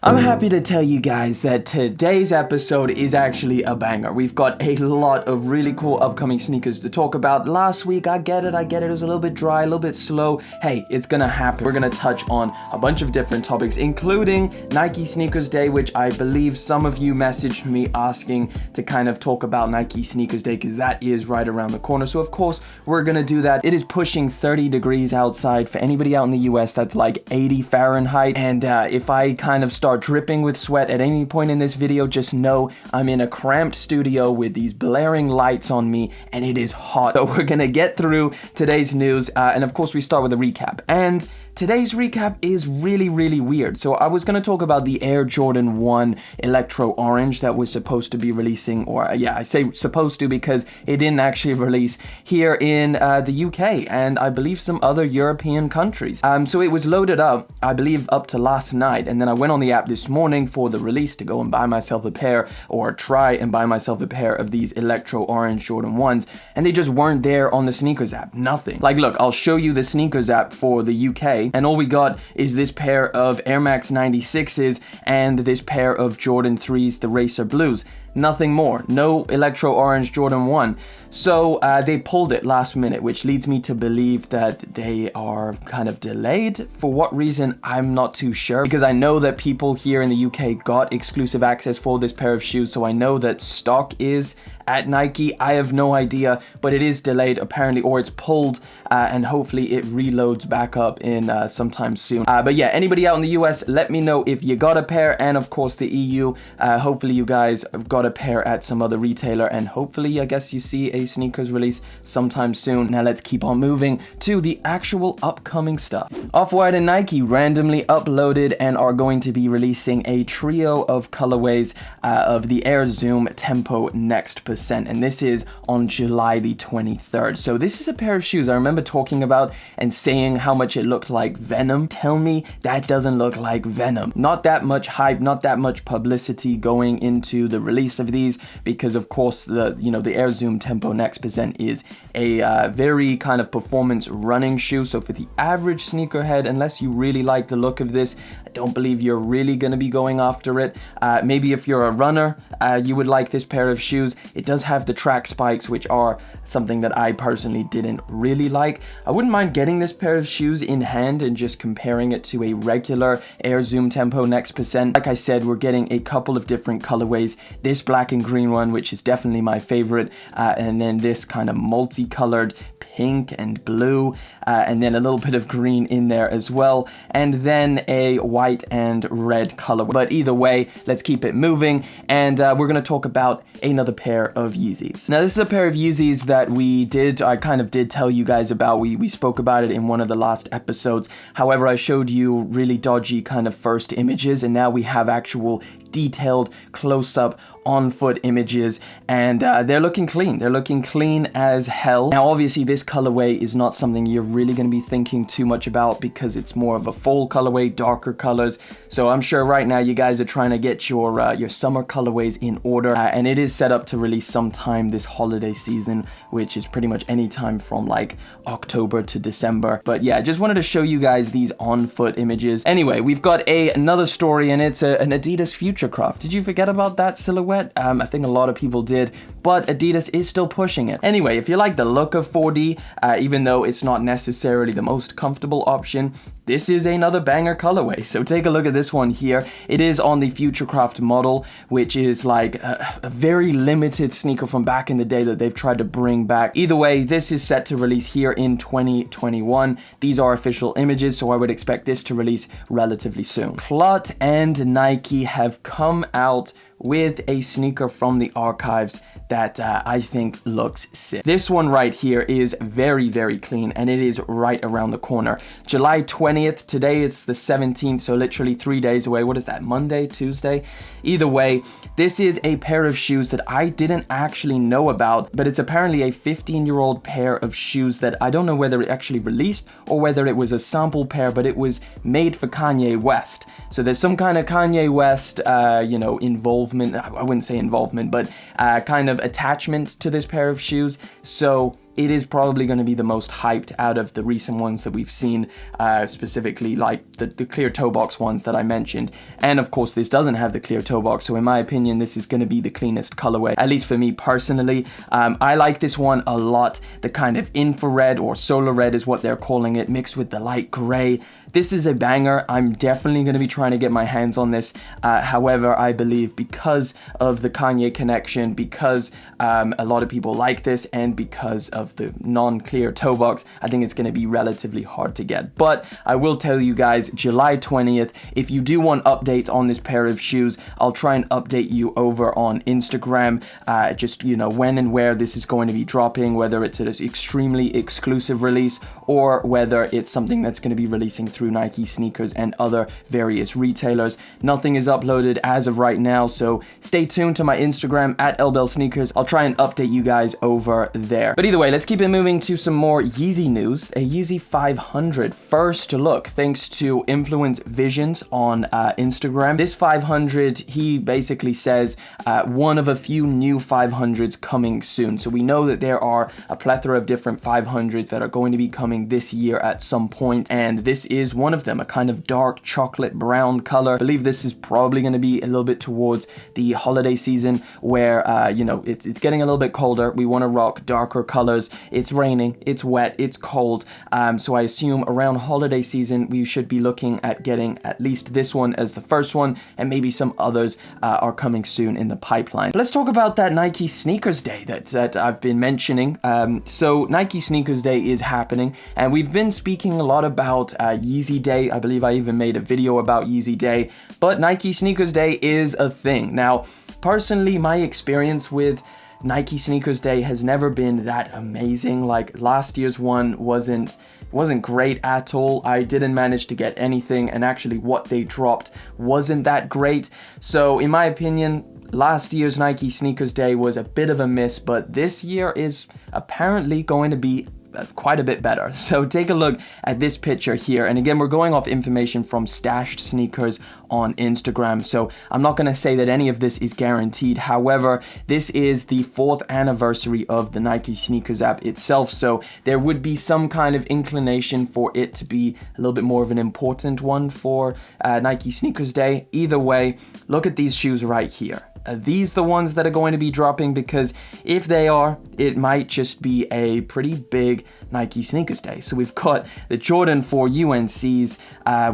I'm happy to tell you guys that today's episode is actually a banger. We've got a lot of really cool upcoming sneakers to talk about. Last week, I get it, it was a little bit dry, a little bit slow. Hey, it's gonna happen. We're gonna touch on a bunch of different topics, including Nike Sneakers Day, which I believe some of you messaged me asking to kind of talk about Nike Sneakers Day, because that is right around the corner. So of course, we're gonna do that. It is pushing 30 degrees outside. For anybody out in the US, that's like 80 Fahrenheit. And if I kind of start dripping with sweat at any point in this video, just know I'm in a cramped studio with these blaring lights on me and it is hot. So we're gonna get through today's news and of course we start with a recap. And today's recap is really weird. So I was going to talk about the Air Jordan 1 Electro Orange that was supposed to be releasing, or yeah, I say supposed to because it didn't actually release here in the UK and I believe some other European countries. So it was loaded up, I believe up to last night, and then I went on the app this morning for the release to go and buy myself a pair, or try and buy myself a pair of these Electro Orange Jordan 1s, and they just weren't there on the Sneakers app. Nothing. Like, look, I'll show you the Sneakers app for the UK, and all we got is this pair of Air Max 96s and this pair of Jordan 3s, the Racer Blues. Nothing more. No Electro Orange Jordan 1. So they pulled it last minute, which leads me to believe that they are kind of delayed. For what reason, I'm not too sure, because I know that people here in the UK got exclusive access for this pair of shoes, so I know that stock is at Nike. I have no idea, but it is delayed apparently, or it's pulled, and hopefully it reloads back up in sometime soon. But yeah, anybody out in the US, let me know if you got a pair, and of course the EU, hopefully you guys got a pair at some other retailer, and hopefully I guess you see a sneakers release sometime soon. Now let's keep on moving to the actual upcoming stuff. Off-White and Nike randomly uploaded and are going to be releasing a trio of colorways of the Air Zoom Tempo Next Percent, and this is on July the 23rd. So this is a pair of shoes I remember talking about and saying how much it looked like Venom. Tell me that doesn't look like Venom. Not that much hype, not that much publicity going into the release of these, because of course the Air Zoom Tempo Next Percent is a very kind of performance running shoe. So for the average sneakerhead, unless you really like the look of this, I don't believe you're really going to be going after it. Maybe if you're a runner, you would like this pair of shoes. It does have the track spikes, which are something that I personally didn't really like. I wouldn't mind getting this pair of shoes in hand and just comparing it to a regular Air Zoom Tempo Next Percent. Like I said, we're getting a couple of different colorways. This black and green one, which is definitely my favorite, and then this kind of multicolored pink and blue, and then a little bit of green in there as well, and then a white and red color. But either way, let's keep it moving, and we're going to talk about another pair of Yeezys. Now this is a pair of Yeezys that I kind of did tell you guys about. We spoke about it in one of the last episodes. However, I showed you really dodgy kind of first images, and now we have actual detailed close-up on-foot images, and they're looking clean. They're looking clean as hell. Now obviously this colorway is not something you're really going to be thinking too much about, because it's more of a fall colorway, darker colors. So I'm sure right now you guys are trying to get your summer colorways in order, and it is set up to release sometime this holiday season, which is pretty much any time from like October to December. But yeah, just wanted to show you guys these on-foot images. Anyway, we've got another story, and it's an Adidas Futurecraft. Did you forget about that silhouette? I think a lot of people did, but Adidas is still pushing it. Anyway, if you like the look of 4D, even though it's not necessarily the most comfortable option, this is another banger colorway. So take a look at this one here. It is on the Futurecraft model, which is like a very limited sneaker from back in the day that they've tried to bring back. Either way, this is set to release here in 2021. These are official images, so I would expect this to release relatively soon. Clot and Nike have come out with a sneaker from the archives that I think looks sick. This one right here is very clean, and it is right around the corner. July 20th, today it's the 17th, so literally 3 days away. What is that, Monday, Tuesday? Either way, this is a pair of shoes that I didn't actually know about, but it's apparently a 15-year-old pair of shoes that I don't know whether it actually released or whether it was a sample pair, but it was made for Kanye West. So there's some kind of Kanye West, involvement. I wouldn't say involvement, but kind of attachment to this pair of shoes. So it is probably going to be the most hyped out of the recent ones that we've seen, specifically like the clear toe box ones that I mentioned. And of course, this doesn't have the clear toe box, so in my opinion, this is going to be the cleanest colorway, at least for me personally. I like this one a lot. The kind of infrared or solar red is what they're calling it, mixed with the light gray. This is a banger. I'm definitely going to be trying to get my hands on this. However, I believe because of the Kanye connection, because a lot of people like this, and because of the non-clear toe box, I think it's going to be relatively hard to get. But I will tell you guys, July 20th, if you do want updates on this pair of shoes, I'll try and update you over on Instagram, just, you know, when and where this is going to be dropping, whether it's an extremely exclusive release or whether it's something that's going to be releasing through Nike sneakers and other various retailers. Nothing is uploaded as of right now, so stay tuned to my Instagram at LBellSneakers. I'll try and update you guys over there. But either way, let's keep it moving to some more Yeezy news. A Yeezy 500 first look, thanks to Influence Visions on Instagram. This 500, he basically says one of a few new 500s coming soon. So we know that there are a plethora of different 500s that are going to be coming this year at some point, and this is one of them, a kind of dark chocolate brown color. I believe this is probably going to be a little bit towards the holiday season where, you know, it's getting a little bit colder. We want to rock darker colors. It's raining, it's wet, it's cold. So I assume around holiday season, we should be looking at getting at least this one as the first one, and maybe some others are coming soon in the pipeline. But let's talk about that Nike Sneakers Day that I've been mentioning. So Nike Sneakers Day is happening, and we've been speaking a lot about Yeezy Day. I believe I even made a video about Yeezy Day, but Nike Sneakers Day is a thing. Now, personally, my experience with Nike Sneakers Day has never been that amazing. Like last year's one wasn't great at all. I didn't manage to get anything, and actually what they dropped wasn't that great. So in my opinion, last year's Nike Sneakers Day was a bit of a miss, but this year is apparently going to be quite a bit better. So take a look at this picture here, and again, we're going off information from Stashed Sneakers on Instagram, so I'm not going to say that any of this is guaranteed. However, this is the 4th anniversary of the Nike Sneakers app itself, so there would be some kind of inclination for it to be a little bit more of an important one for Nike Sneakers Day. Either way, look at these shoes right here. Are these the ones that are going to be dropping? Because if they are, it might just be a pretty big Nike Sneakers Day. So we've got the Jordan 4 UNCs,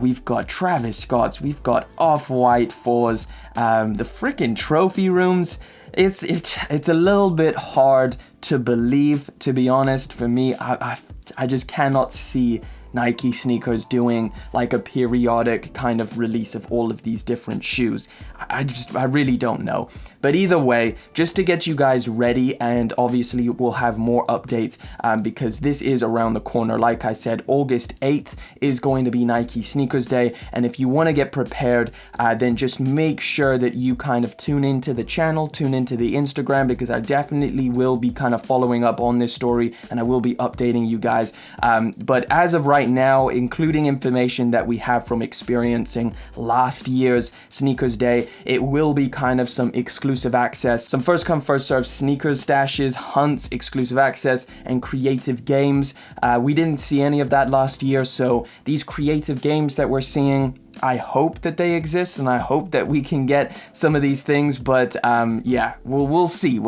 we've got Travis Scott's, we've got Off-White 4s, the freaking trophy rooms. It's a little bit hard to believe, to be honest. For me, I just cannot see Nike sneakers doing like a periodic kind of release of all of these different shoes. I really don't know. But either way, just to get you guys ready, and obviously we'll have more updates because this is around the corner. Like I said, August 8th is going to be Nike Sneakers Day, and if you want to get prepared, then just make sure that you kind of tune into the channel, tune into the Instagram, because I definitely will be kind of following up on this story, and I will be updating you guys. But as of right now, including information that we have from experiencing last year's Sneakers Day, it will be kind of some exclusive access, some first come first served sneakers stashes, hunts, exclusive access, and creative games. We didn't see any of that last year, so these creative games that we're seeing, I hope that they exist, and I hope that we can get some of these things, but yeah, we'll see.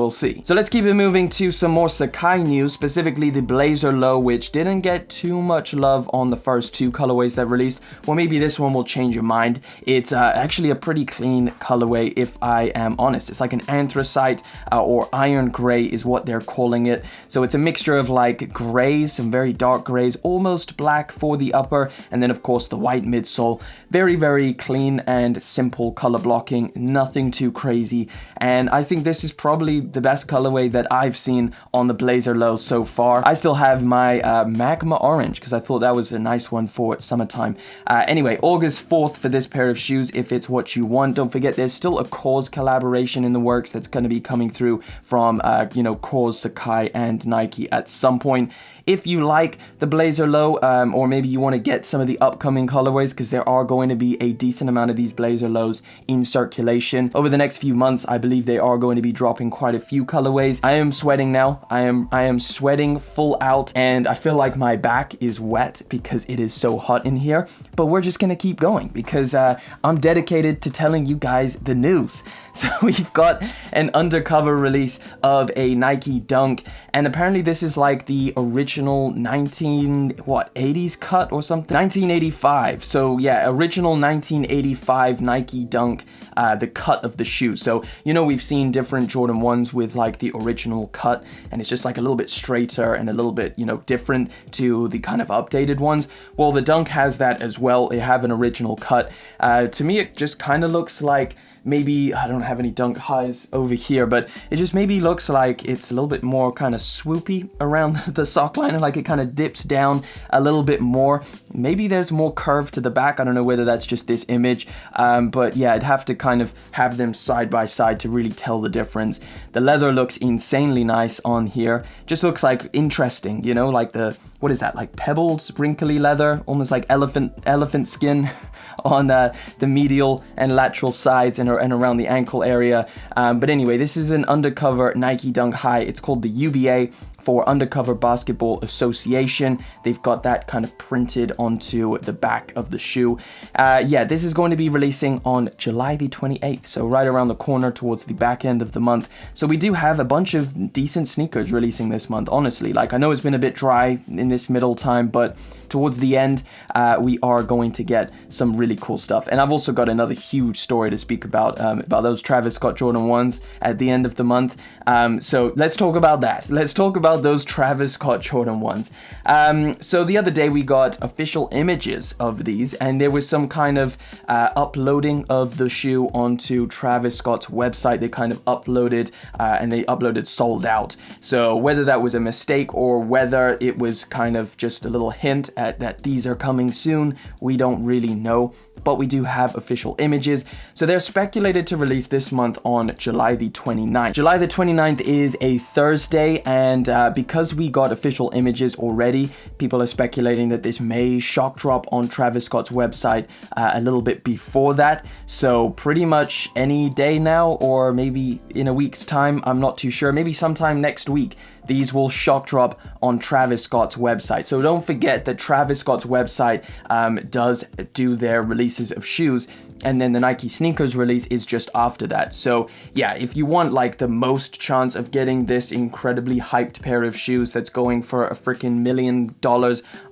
So let's keep it moving to some more Sacai news, specifically the Blazer Low, which didn't get too much love on the first 2 colorways that released. Well, maybe this one will change your mind. It's actually a pretty clean colorway, if I am honest. It's like an anthracite or iron gray is what they're calling it. So it's a mixture of like grays, some very dark grays, almost black for the upper, and then of course the white midsole. Very, very clean and simple color blocking, nothing too crazy, and I think this is probably the best colorway that I've seen on the Blazer Low so far. I still have my Magma Orange because I thought that was a nice one for summertime. Anyway, August 4th for this pair of shoes, if it's what you want. Don't forget, there's still a Cause collaboration in the works that's going to be coming through from, Cause, Sacai, and Nike at some point. If you like the Blazer Low, or maybe you want to get some of the upcoming colorways, because there are going going to be a decent amount of these blazer lows in circulation. Over the next few months, I believe they are going to be dropping quite a few colorways. I am sweating now. I am sweating full out, and I feel like my back is wet because it is so hot in here. But we're just gonna keep going because I'm dedicated to telling you guys the news. So we've got an Undercover release of a Nike Dunk, and apparently this is like the original 80s cut or something? 1985. So yeah, original 1985 Nike Dunk, the cut of the shoe. So, you know, we've seen different Jordan 1s with like the original cut, and it's just like a little bit straighter and a little bit, you know, different to the kind of updated ones. Well, the Dunk has that as well. They have an original cut. To me, it just kind of looks like, maybe, I don't have any Dunk highs over here, but it just maybe looks like it's a little bit more kind of swoopy around the sock line, and like it kind of dips down a little bit more. Maybe there's more curve to the back. I don't know whether that's just this image, but yeah, I'd have to kind of have them side by side to really tell the difference. The leather looks insanely nice on here. Just looks like interesting, you know, like the, what is that, like pebbled, wrinkly leather, almost like elephant skin on the medial and lateral sides and around the ankle area. But anyway, this is an Undercover Nike Dunk High. It's called the UBA for Undercover Basketball Association. They've got that kind of printed onto the back of the shoe. Yeah, this is going to be releasing on July the 28th, so right around the corner towards the back end of the month. So we do have a bunch of decent sneakers releasing this month, honestly. Like, I know it's been a bit dry in this middle time, but towards the end, we are going to get some really cool stuff. And I've also got another huge story to speak about those Travis Scott Jordan 1s at the end of the month. So let's talk about that. Let's talk about those Travis Scott Jordan 1s. So the other day we got official images of these, and there was some kind of uploading of the shoe onto Travis Scott's website. They kind of uploaded, and they uploaded sold out. So whether that was a mistake or whether it was kind of just a little hint at that these are coming soon, we don't really know. But we do have official images. So they're speculated to release this month on July the 29th. July the 29th is a Thursday, and because we got official images already, people are speculating that this may shock drop on Travis Scott's website a little bit before that. So pretty much any day now, or maybe in a week's time, I'm not too sure, maybe sometime next week, these will shock drop on Travis Scott's website. So don't forget that Travis Scott's website does do their releases of shoes, and then the Nike sneakers release is just after that. So yeah, if you want like the most chance of getting this incredibly hyped pair of shoes that's going for a freaking $1 million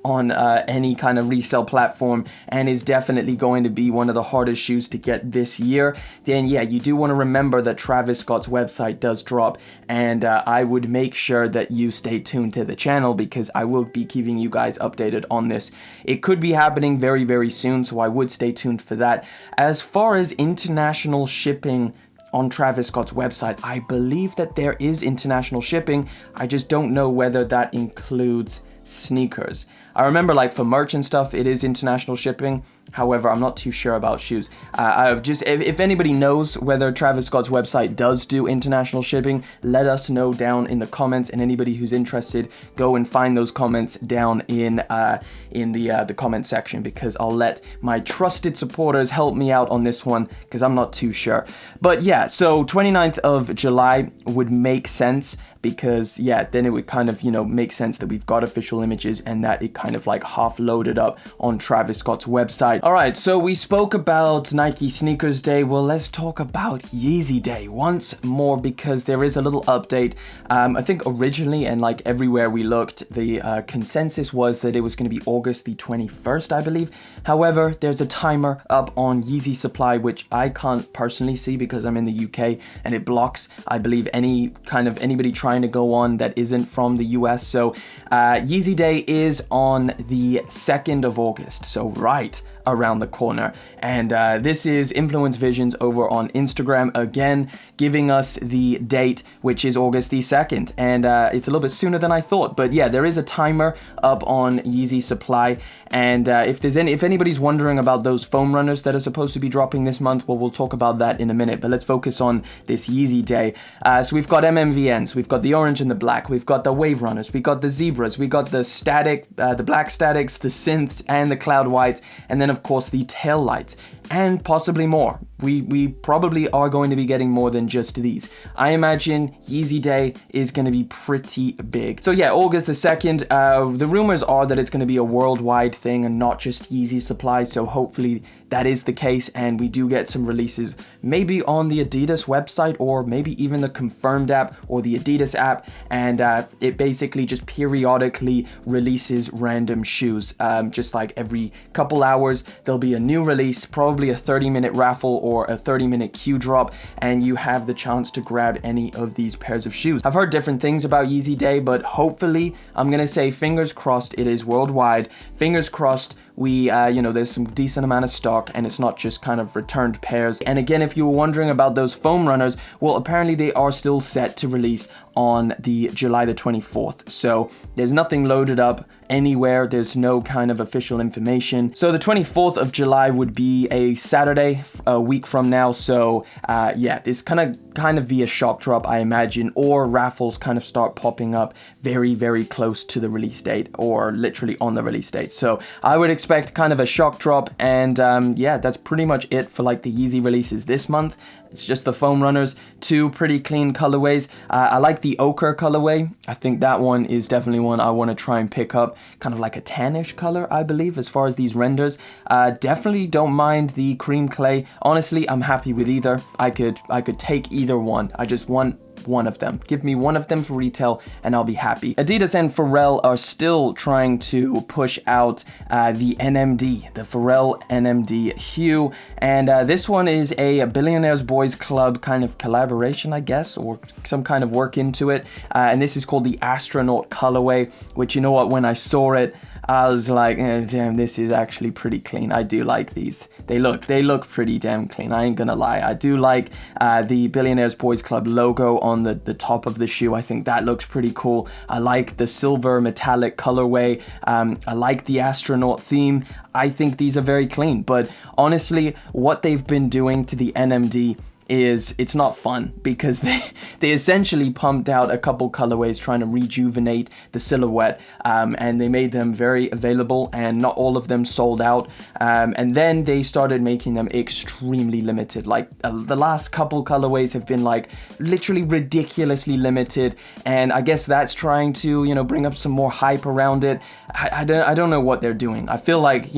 on any kind of resale platform, and is definitely going to be one of the hardest shoes to get this year, then yeah, you do want to remember that Travis Scott's website does drop, and I would make sure that you stay tuned to the channel because I will be keeping you guys updated on this. It could be happening very, very soon, so I would stay tuned for that. As far as international shipping on Travis Scott's website, I believe that there is international shipping. I just don't know whether that includes sneakers. I remember like for merch and stuff, it is international shipping. However, I'm not too sure about shoes. If anybody knows whether Travis Scott's website does do international shipping, let us know down in the comments. And anybody who's interested, go and find those comments down in the comment section, because I'll let my trusted supporters help me out on this one because I'm not too sure. But yeah, so 29th of July would make sense because yeah, then it would kind of, you know, make sense that we've got official images and that it kind of like half loaded up on Travis Scott's website. All right, so we spoke about Nike Sneakers Day. Well, let's talk about Yeezy Day once more because there is a little update. I think originally and like everywhere we looked, the consensus was that it was going to be August the 21st, I believe. However, there's a timer up on Yeezy Supply, which I can't personally see because I'm in the UK, and it blocks, I believe, anybody trying to go on that isn't from the US. So Yeezy Day is on the 2nd of August. So right around the corner, and this is Influence Visions over on Instagram again giving us the date, which is August the 2nd, and it's a little bit sooner than I thought, but yeah, there is a timer up on Yeezy Supply. And if anybody's wondering about those foam runners that are supposed to be dropping this month, well, we'll talk about that in a minute, but let's focus on this Yeezy Day. So we've got MMVNs, we've got the orange and the black, we've got the wave runners, we got the zebras, we got the static, the black statics, the synths, and the cloud whites, and then of course the tail lights, and possibly more. We probably are going to be getting more than just these. I imagine Yeezy Day is going to be pretty big. So yeah, August the 2nd, the rumors are that it's going to be a worldwide thing and not just Yeezy supply, so hopefully that is the case and we do get some releases maybe on the Adidas website or maybe even the Confirmed app or the Adidas app, and it basically just periodically releases random shoes. Just like every couple hours there'll be a new release, probably a 30-minute raffle or a 30-minute queue drop, and you have the chance to grab any of these pairs of shoes. I've heard different things about Yeezy Day, but hopefully, I'm gonna say fingers crossed it is worldwide. Fingers crossed we, there's some decent amount of stock and it's not just kind of returned pairs. And again, if you were wondering about those foam runners, well, apparently they are still set to release on the July the 24th. So there's nothing loaded up anywhere. There's no kind of official information. So the 24th of July would be a Saturday, a week from now. So yeah, this kind of be a shock drop, I imagine, or raffles kind of start popping up very, very close to the release date or literally on the release date. So I would expect kind of a shock drop, and yeah, that's pretty much it for like the Yeezy releases this month. It's just the foam runners, two pretty clean colorways. I like the ochre colorway. I think that one is definitely one I want to try and pick up. Kind of like a tannish color, I believe, as far as these renders. Definitely don't mind the cream clay. Honestly, I'm happy with either. I could take either one. I just want one of them. Give me one of them for retail and I'll be happy. Adidas and Pharrell are still trying to push out the NMD, the Pharrell NMD hue, and this one is a Billionaires Boys Club kind of collaboration, I guess, or some kind of work into it, and this is called the Astronaut colorway, which, you know what, when I saw it, I was like, damn, this is actually pretty clean. I do like these. They look pretty damn clean. I ain't gonna lie. I do like the Billionaires Boys Club logo on the top of the shoe. I think that looks pretty cool. I like the silver metallic colorway. I like the astronaut theme. I think these are very clean. But honestly, what they've been doing to the NMD is it's not fun, because they essentially pumped out a couple colorways trying to rejuvenate the silhouette, and they made them very available, and not all of them sold out, and then they started making them extremely limited. Like the last couple colorways have been like literally ridiculously limited, and I guess that's trying to bring up some more hype around it. I don't know what they're doing. I feel like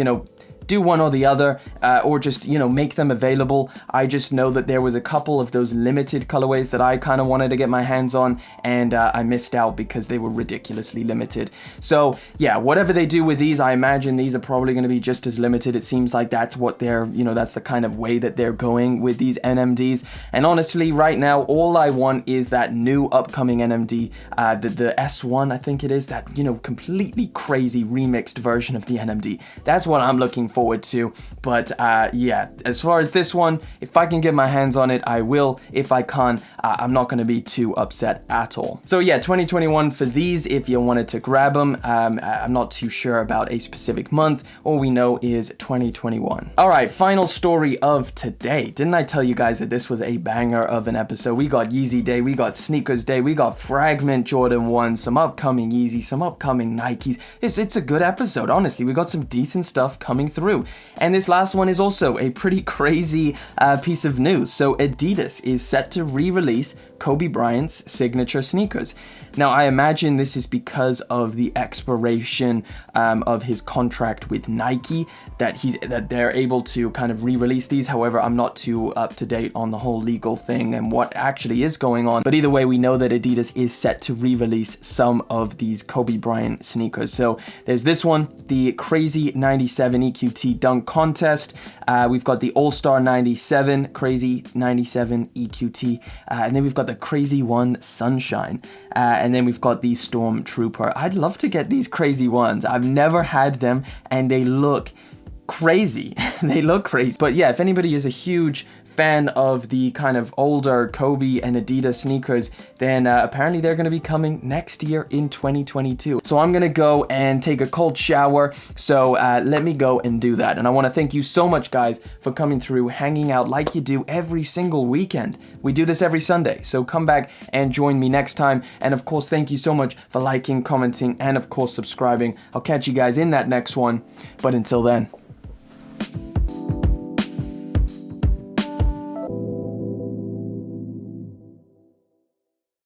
do one or the other, or just, make them available. I just know that there was a couple of those limited colorways that I kind of wanted to get my hands on, and I missed out because they were ridiculously limited. So yeah, whatever they do with these, I imagine these are probably going to be just as limited. It seems like that's what they're, that's the kind of way that they're going with these NMDs. And honestly, right now, all I want is that new upcoming NMD, the S1, I think it is, that, completely crazy remixed version of the NMD. That's what I'm looking forward to. But yeah, as far as this one, if I can get my hands on it, I will. If I can't, I'm not going to be too upset at all. So yeah, 2021 for these, if you wanted to grab them. I'm not too sure about a specific month. All we know is 2021. All right, final story of today. Didn't I tell you guys that this was a banger of an episode? We got Yeezy Day, we got Sneakers Day, we got Fragment Jordan 1, some upcoming Yeezy, some upcoming Nikes. It's a good episode, honestly. We got some decent stuff coming through. And this last one is also a pretty crazy piece of news. So Adidas is set to re-release Kobe Bryant's signature sneakers. Now, I imagine this is because of the expiration of his contract with Nike, that they're able to kind of re-release these. However, I'm not too up to date on the whole legal thing and what actually is going on. But either way, we know that Adidas is set to re-release some of these Kobe Bryant sneakers. So there's this one, the Crazy 97 EQT Dunk Contest. We've got the All-Star 97 Crazy 97 EQT, and then we've got the Crazy One Sunshine, and then we've got the Stormtrooper. I'd love to get these crazy ones. I've never had them, and they look crazy. They look crazy. But yeah, if anybody is a huge fan of the kind of older Kobe and Adidas sneakers, then apparently they're going to be coming next year in 2022. So I'm going to go and take a cold shower. So let me go and do that. And I want to thank you so much, guys, for coming through, hanging out like you do every single weekend. We do this every Sunday. So come back and join me next time. And of course, thank you so much for liking, commenting, and of course, subscribing. I'll catch you guys in that next one. But until then, out.